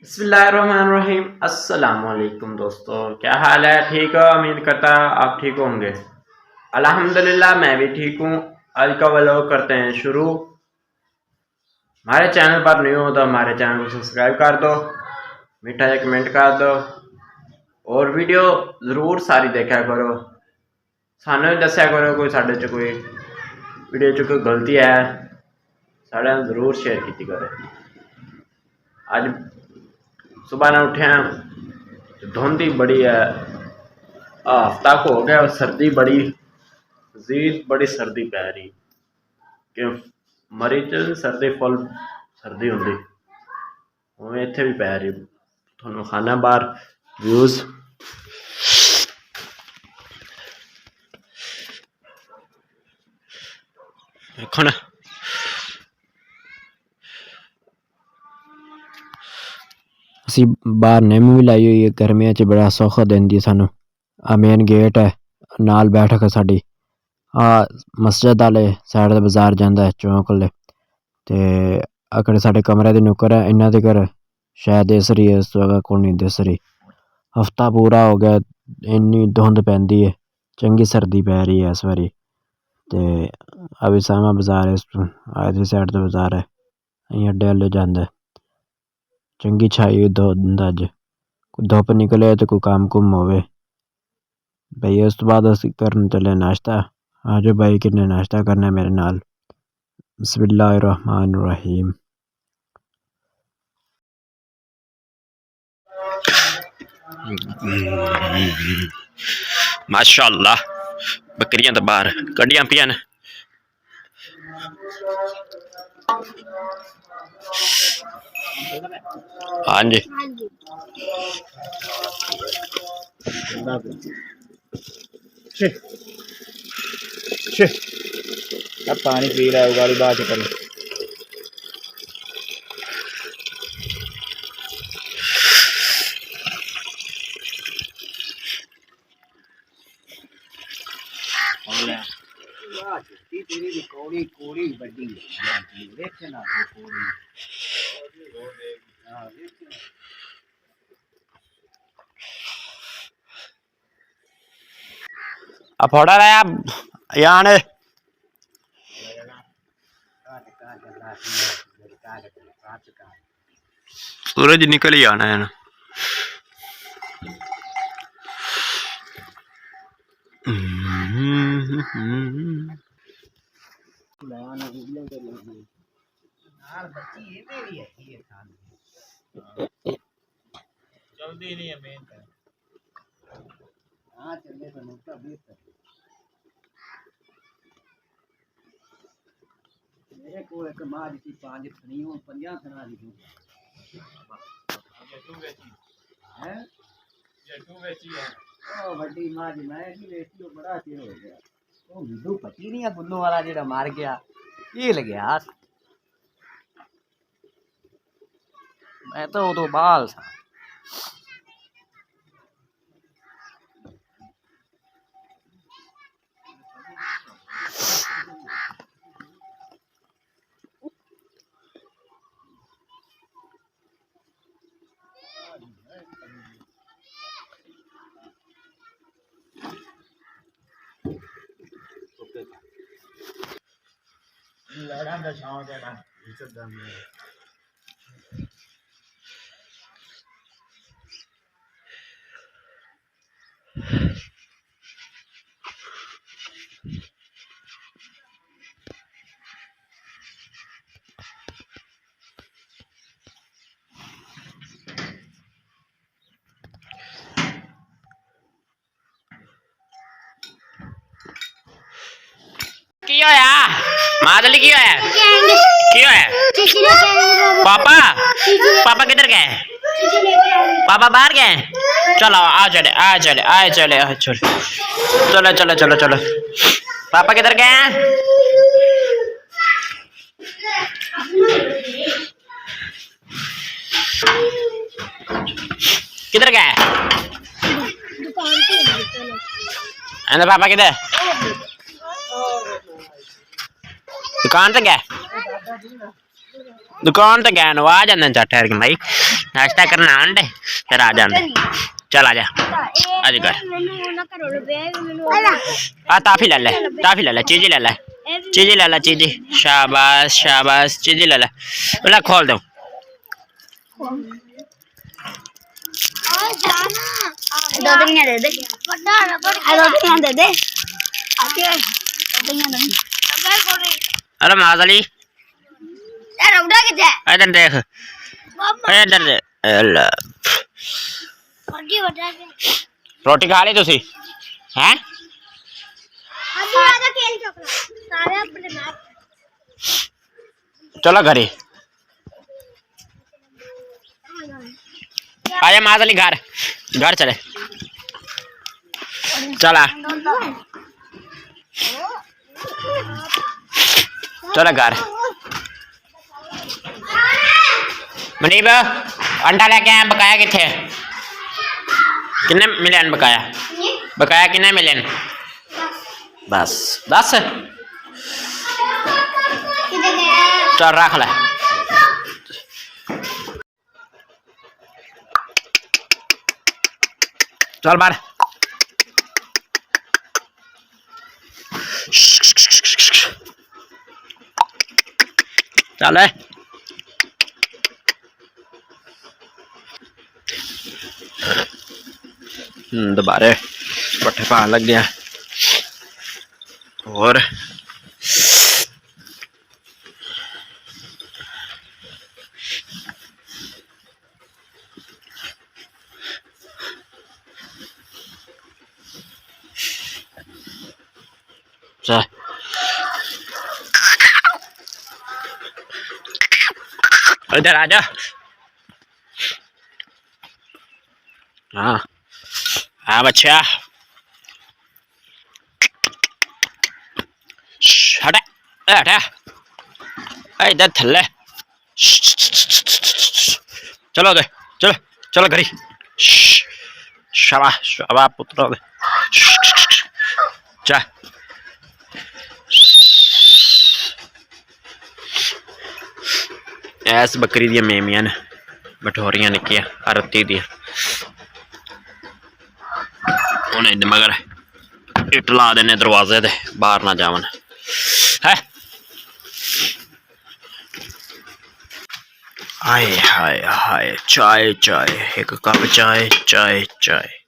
बिस्मिल्लाहिर्रहमानिर्रहीम। अस्सलाम वालेकुम दोस्तों, क्या हाल है? ठीक हो? उम्मीद करता आप ठीक होंगे। अल्हम्दुलिल्लाह मैं भी ठीक हूँ। आज का व्लॉग करते हैं शुरू। हमारे चैनल पर न्यू हो तो हमारे चैनल को सब्सक्राइब कर दो, मीठा एक कमेंट कर दो और वीडियो ज़रूर सारी देखा करो। सानू भी दस्या करो कोई साढ़े च कोई वीडियो च कोई गलती है, साढ़े नाल ज़रूर शेयर की करो। अज सुबह ने उठे धुंध ही बड़ी है, हफ्ता को हो गया सर्दी बड़ी शदीद, बड़ी सर्दी पै रही कि मरी च सर्दी फुल सर्दी होंदी उवें इत्थे भी पै रही। थोनों खाना बाहर व्यूज देखो ना। असी बाहर निम भी लाई हुई है, गर्मियों च बड़ा सौखा देंदी सानू। आ मेन गेट है, नाल बैठक है साडी। आ मस्जिद आले साइड दा बाजार जांदा है चौंक ले ते अकड़े साडे कमरे दी नुक्कर है, इन्ना तिकर शायद दिस रही है, इस जगह कोई नहीं दिस रही। हफ्ता पूरा हो गया इन्नी धुंध पैंदी है, चंगी सर्दी पै रही है इस बारी। ते अभी सामा बाजार है, इधर साइड दा बाजार है, अहीं अड्डे अल्ले जांदा है। चंगी छाई हुई धुंध अज, कोई धुप निकले तो कोई काम कुम होवे। भाई उस तो बाद असीं करन चले नाश्ता। आ जाओ भाई, किन्ने नाश्ता करना है मेरे नाल। बिस्मिल्लाहिर्रहमानिर्रहीम। माशाअल्लाह बकरियां तो बाहर कड़ियां पियां ने। हाँ जी अब पानी पी रहा है, उगाड़ी बात कर। कोड़ी कोड़ी बड़ी देखना कोड़ी। फोड़ा रहा यान सूरज निकल ही आना है ना। जल्दी नहीं है मेन का। हाँ चलने का नुकता बेहतर मेरे को एक मार की पांच थनी हूं, 50 थना दी हूं। ये तू बेची है, ये तू बेची है। ओ बड़ी मार मैं की बेची, तो बड़ा चिर हो गया। ओ विदू पति नहीं है बुल्लू वाला जेड़ा मार गया, ये लग गया। मैं तो बाल था। लड़ा दा शौक है ना, इज्जत दा मेरा। की होया मादली, की होया की होया? पापा पापा किधर गए? पापा बाहर गए। चलो आ चले आ चले आ चले आ चले, चलो चलो चलो चलो। पापा किधर गए हैं? किधर गए? पापा किधर? दुकान पे गए। दुकान तो गए आ जाते चट ठहर के भाई नाश्ता करना आंडे फिर आ जाते चल आ जा आज कर ताफी ले ले चीजी ले ले चीजी शाबाश शाबाश चीजी ले ले बोला खोल दो अरे माज अली इधर देख इधर दे रोटी खा ली तुसी हैं चलो घरे आजा माज अली घर चले चला चलो घर मनीब अंडा लेके आया बकाया किथे किन्ने मिले बकाया किन्ने मिले बस दस चल रख ले चल बाहर चल दोबारे पट्टे पान लग गया और इधर आ जा हाँ हाँ बच्चा हटा हटा इधर थल्ले चलो दे चलो चलो घरी शाबाश शाबाश पुत्रो दे चा ऐस बकरी दियां मेमियां ने बठोरियां निक्कियां अरती दियां उन्हें मगर इट ला देने दरवाजे ते बाहर ना जावन है हाय हाय हाय चाय चाय एक कप चाय चाय चाय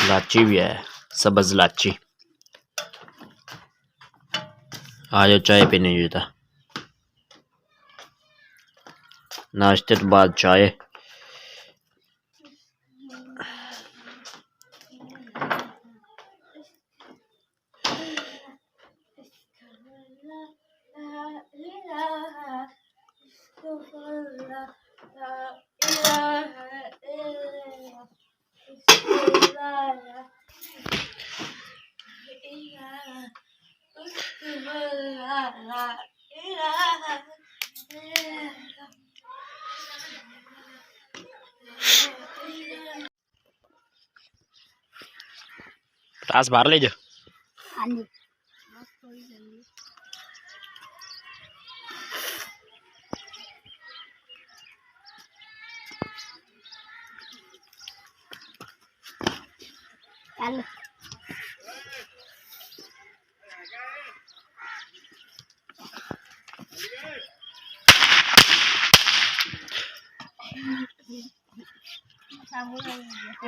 लाची भी है सब्ज लाची आज चाय पीने जुता नाश्ते के बाद चाय पटास बाहर ले जा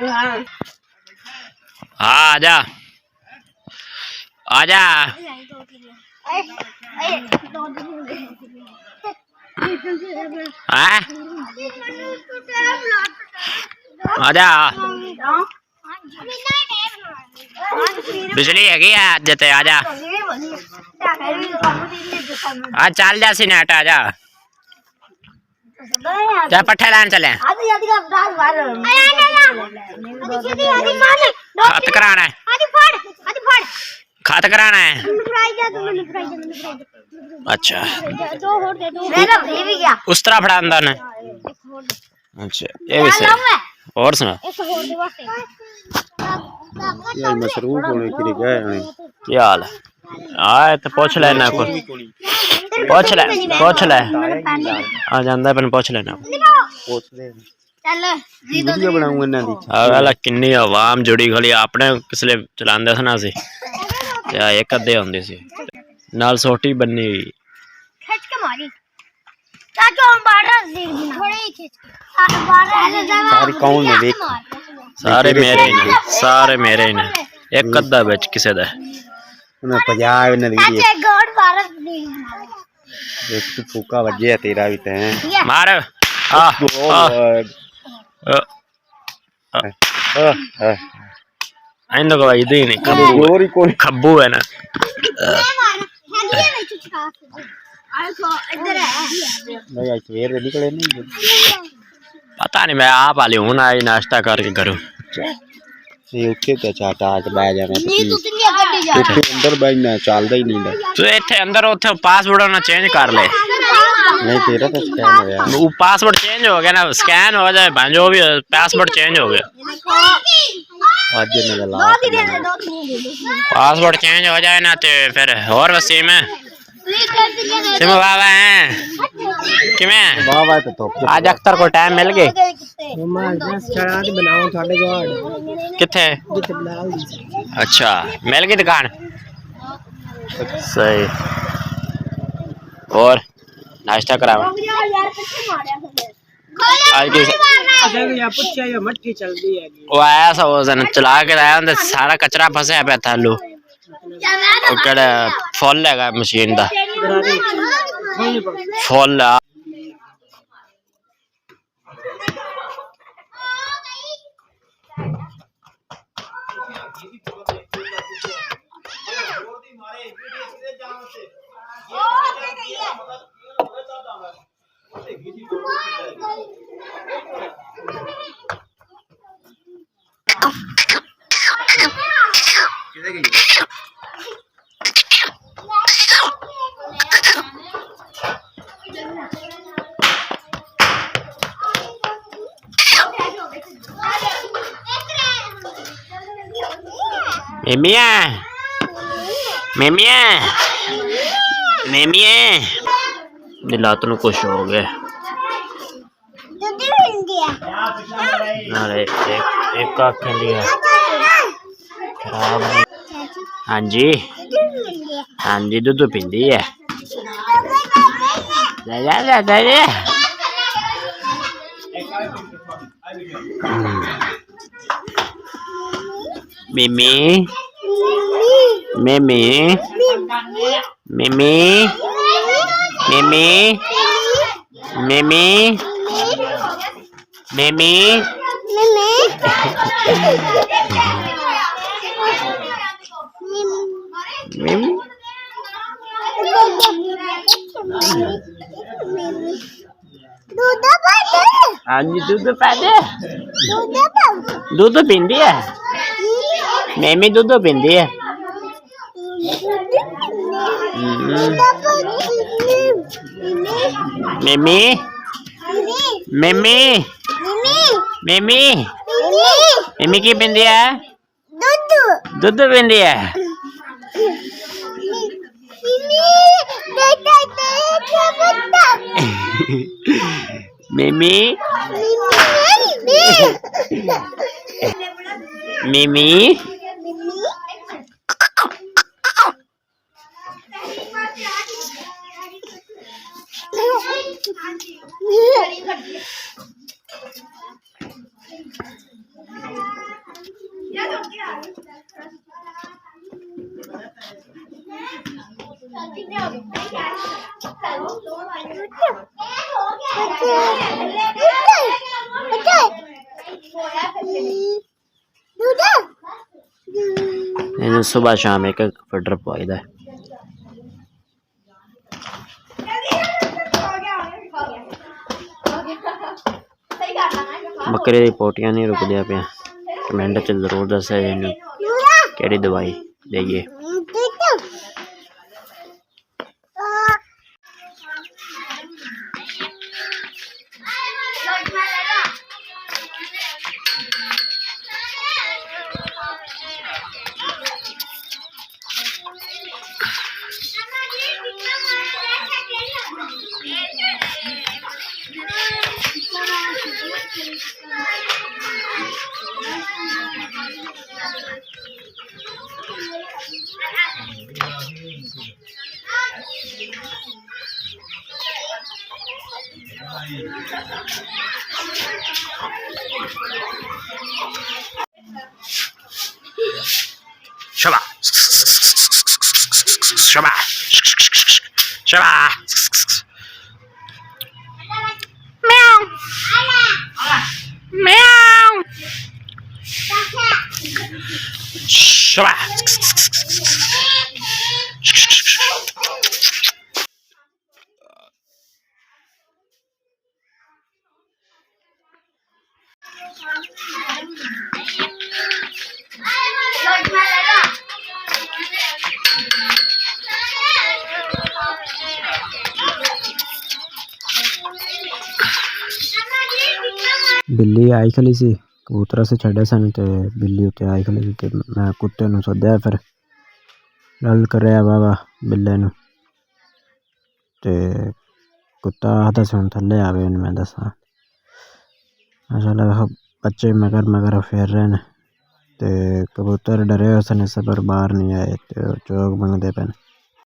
हाँ आजा आजा हाँ आजा बिजली हैगी अज ते आजा आ चल जा सी नेट आजा जा पट्ठे लान चले खत कराना है खत कराना है अच्छा उस तरह फड़ा अंदर ने अच्छा ये भी सही और सुना यार मसरूफ होने के लिए गए हैं क्या हाल है आए तो पूछ लेना को पूछ ले आ जांदा पन पूछ लेना पूछ ले वीडियो बनाऊंगा ना दी अगला किन्नी आवाम जुड़ी खली आपने किसले चलांदे थे ना सी या एक अद्धे होंदे सी नाल सोटी बन्नी हुई खिंच के मारी ताकि हम बारह देख देना थोड़ी ही खिंच सारी कौन ने देख सारे मेरे ही ने एक अद्धा बिच किसे दा उन्हें पंजाब ने वीडियो चाचा गॉड बारह देख एक तू फूका वजे तेरा भी ते मार आइंदो को इदी नहीं जोर ही कोई खब्बू है ना नहीं आज सवेर दे निकले नहीं पता नहीं मैं आप आली हूं ना आज नाश्ता करके करूं ये उठे ते चाटा आज बैठ जाना इतने अंदर बैठना चलदा ही नहीं तू इथे अंदर उथे पासवर्ड ना चेंज कर ले नहीं तेरा तो स्कैन हो गया वो पासवर्ड चेंज हो गया ना स्कैन हो जाए जो भी पासवर्ड चेंज हो गया आज ने ला पासवर्ड चेंज हो जाए ना तो फिर और वसीम है सिम बाबा हैं किवें बाबा तो आज अख्तर को टाइम मिल गए किथे अच्छा मिल गई दुकान सही और नाश्ता कराओ आज की वो आया सा वो चला के आया सारा कचरा फंसा पे थालू फुल है मशीन का फुल मेमिया दिलात नु कुछ हो गया नाले एक आँख लिया खराब हाँ जी दूध पींदी है मिमी मिमी मिमी मिमी मिमी मिमी मिमी हाँ जी दूध पींदे दूध पींदी है मेमी दूध पींदी है मेमी मेमी मेमी मेमी की पींदी है दूध पींदी है मिमी मिमी सुबह शाम एक फटर पाईदा है बकरे दी पोटियां नहीं रुकदियां पियां कमेंट च जरूर दस्सेओ इन्हूं केह्ड़ी दवाई देइए। शबा शबा शबा Meow. Meow. शबा बिल्ली आई खली सी कबूतरा से छड़े सन ते बिल्ली उत्ते आई खली सी ते मैं कुत्ते नूं सद्देआ फिर गल करेआ बाबा बिल्ले नूं ते कुत्ता आखदा सी हुण थल्ले आवे हुण मैं दस्सां माशाअल्लाह बच्चे मगर मगर फिर रहे न ते कबूतर डरे हुए सन इस पर बाहर नहीं आए ते चोग मंगदे पे न।